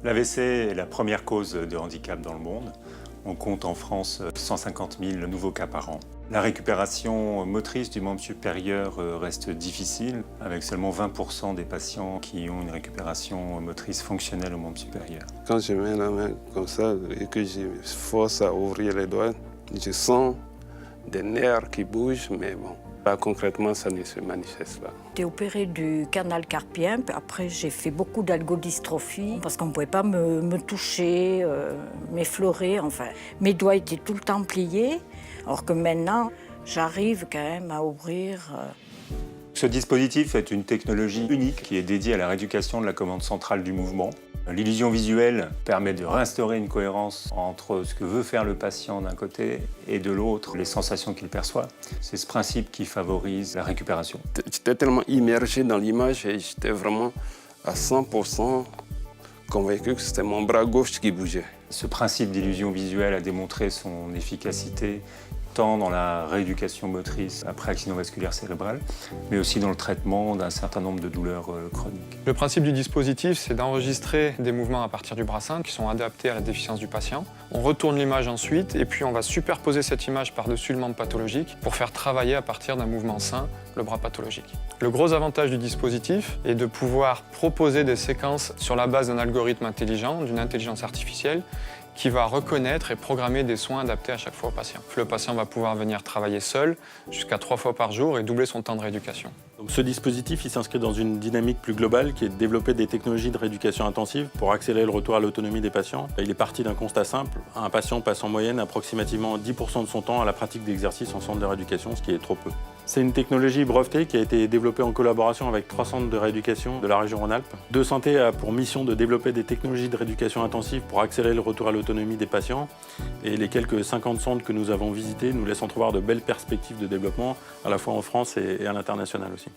L'AVC est la première cause de handicap dans le monde. On compte en France 150 000 nouveaux cas par an. La récupération motrice du membre supérieur reste difficile, avec seulement 20% des patients qui ont une récupération motrice fonctionnelle au membre supérieur. Quand je mets la main comme ça et que je force à ouvrir les doigts, je sens des nerfs qui bougent, mais bon, là, concrètement, ça ne se manifeste pas. J'ai été opérée du canal carpien, puis après j'ai fait beaucoup d'algodystrophie parce qu'on ne pouvait pas me toucher, m'effleurer, enfin. Mes doigts étaient tout le temps pliés, alors que maintenant, j'arrive quand même à ouvrir. Ce dispositif est une technologie unique qui est dédiée à la rééducation de la commande centrale du mouvement. L'illusion visuelle permet de réinstaurer une cohérence entre ce que veut faire le patient d'un côté et de l'autre, les sensations qu'il perçoit. C'est ce principe qui favorise la récupération. J'étais tellement immergé dans l'image et j'étais vraiment à 100% convaincu que c'était mon bras gauche qui bougeait. Ce principe d'illusion visuelle a démontré son efficacité tant dans la rééducation motrice après accident vasculaire cérébral, mais aussi dans le traitement d'un certain nombre de douleurs chroniques. Le principe du dispositif, c'est d'enregistrer des mouvements à partir du brassin qui sont adaptés à la déficience du patient. On retourne l'image ensuite et puis on va superposer cette image par-dessus le membre pathologique pour faire travailler à partir d'un mouvement sain le bras pathologique. Le gros avantage du dispositif est de pouvoir proposer des séquences sur la base d'un algorithme intelligent, d'une intelligence artificielle, qui va reconnaître et programmer des soins adaptés à chaque fois au patient. Le patient va pouvoir venir travailler seul jusqu'à 3 fois par jour et doubler son temps de rééducation. Donc ce dispositif il s'inscrit dans une dynamique plus globale qui est de développer des technologies de rééducation intensive pour accélérer le retour à l'autonomie des patients. Il est parti d'un constat simple, un patient passe en moyenne approximativement 10% de son temps à la pratique d'exercice en centre de rééducation, ce qui est trop peu. C'est une technologie brevetée qui a été développée en collaboration avec 3 centres de rééducation de la région Rhône-Alpes. De Santé a pour mission de développer des technologies de rééducation intensive pour accélérer le retour à l'autonomie des patients. Et les quelques 50 centres que nous avons visités nous laissent entrevoir de belles perspectives de développement, à la fois en France et à l'international aussi.